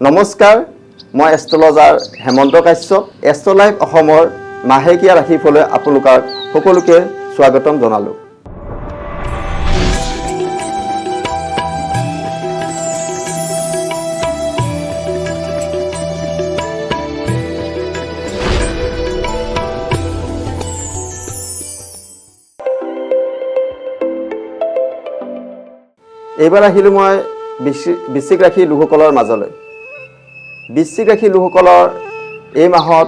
নমস্কাৰ, মই astrologer Hemanta Kashyap. Astro live অসমৰ মাহেকীয়া ৰাশিফললৈ আপোনালোকক সকলোকে স্বাগতম জনালোঁ। এইবাৰ আহিলোঁ মই বৃশ্চিক ৰাশি লোকসকলৰ মাজলৈ। বৃশ্চিক ৰাশি লোকসকলৰ এই মাহত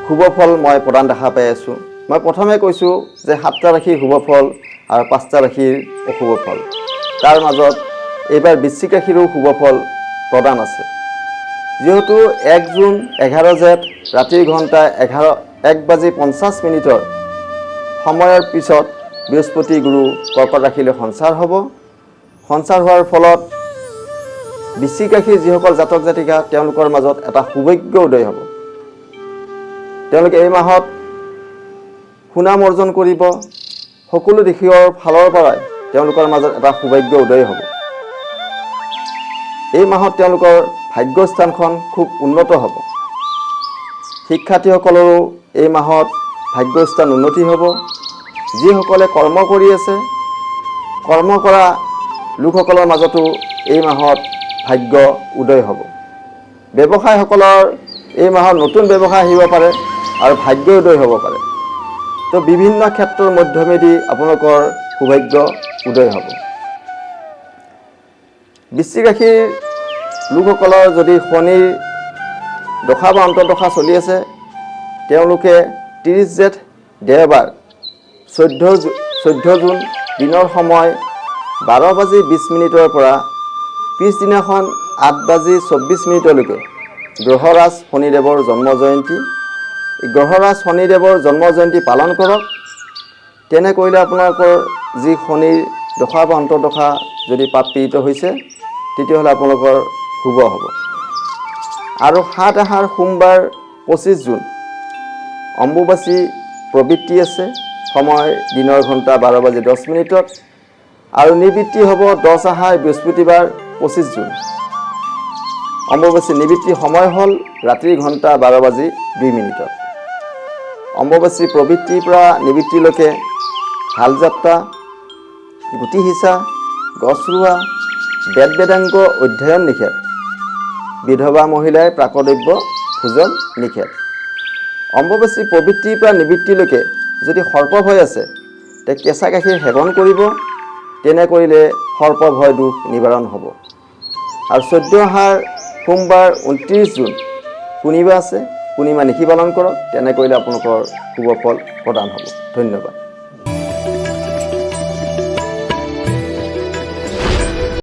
শুভ ফল মই প্ৰদান দেখা পাই আছোঁ। মই প্ৰথমে কৈছোঁ যে 7টা ৰাশিৰ শুভ ফল আৰু 5টা ৰাশিৰ অশুভ ফল। তাৰ মাজত এইবাৰ বৃশ্চিক ৰাশিৰো শুভ ফল প্ৰদান আছে। যিহেতু 1 জুন 11 জেঠ ৰাতিৰ ঘণ্টা 1:50 সময়ৰ পিছত বৃহস্পতি গুৰু কৰ্কট ৰাশিলৈ সঞ্চাৰ হ'ব। সঞ্চাৰ হোৱাৰ ফলত বৃশ্চিক ৰাশিৰ যিসকল জাতক জাতিকা তেওঁলোকৰ মাজত এটা সৌভাগ্য উদয় হ'ব। তেওঁলোকে এই মাহত সুনাম অৰ্জন কৰিব। সকলো দিশৰ ফালৰ পৰাই তেওঁলোকৰ মাজত এটা সৌভাগ্য উদয় হ'ব। এই মাহত তেওঁলোকৰ ভাগ্যস্থানখন খুব উন্নত হ'ব। শিক্ষাৰ্থীসকলৰো এই মাহত ভাগ্যস্থান উন্নতি হ'ব। যিসকলে কৰ্ম কৰি আছে, কৰ্ম কৰা লোকসকলৰ মাজতো এই মাহত ভাগ্য উদয় হ'ব। ব্যৱসায়ীসকলৰ এই মাহত নতুন ব্যৱসায় আহিব পাৰে আৰু ভাগ্য উদয় হ'ব পাৰে। তো বিভিন্ন ক্ষেত্ৰৰ মধ্যমেদি আপোনালোকৰ সৌভাগ্য উদয় হ'ব। বৃশ্চিক ৰাশিৰ লোকসকলৰ যদি শনিৰ দশা বা অন্তৰ্দশা চলি আছে, তেওঁলোকে 30 জেঠ দেওবাৰ 14 জুন দিনৰ সময় 12:20 পৰা পিছদিনাখন 8:24 গ্ৰহৰাজ শনিদেৱৰ জন্ম জয়ন্তী। গ্ৰহৰাজ শনিদেৱৰ জন্ম জয়ন্তী পালন কৰক। তেনে কৰিলে আপোনালোকৰ যি শনিৰ দশা বা অন্তৰ্দশা যদি প্ৰাপ্তিত হৈছে, তেতিয়াহ'লে আপোনালোকৰ শুভ হ'ব। আৰু 7 আহাৰ সোমবাৰ 25 জুন অম্বুবাচী প্ৰবৃত্তি আছে। সময় দিনৰ ঘণ্টা 12:10 আৰু নিবৃত্তি হ'ব 10 আহাৰ বৃহস্পতিবাৰ 25 জুন। অম্বুবাচী নিবৃত্তি সময় হ'ল ৰাতিৰ ঘণ্টা 12:02। অম্বুবাচী প্ৰবৃত্তিৰ পৰা নিবৃত্তিলৈকে হাল যাত্ৰা, গুটি সিঁচা, গছ ৰোৱা, বেদ বেদাংগ অধ্যয়ন নিষেধ। বিধৱা মহিলাই প্ৰাকদ্ৰব্য ভোজন নিষেধ। অম্বুবাচী প্ৰবৃত্তিৰ পৰা নিবৃত্তিলৈকে যদি সৰ্পভয় আছে, তে কেঁচা গাখীৰ সেৱন কৰিব। তেনে কৰিলে সৰ্পভয় দুখ নিবাৰণ হ'ব। আৰু 14 আহাৰ সোমবাৰ 29 জুন পূৰ্ণিমা আছে। পূৰ্ণিমা নিশি পালন কৰক। তেনে কৰিলে আপোনালোকৰ শুভ ফল প্ৰদান হ'ব। ধন্যবাদ।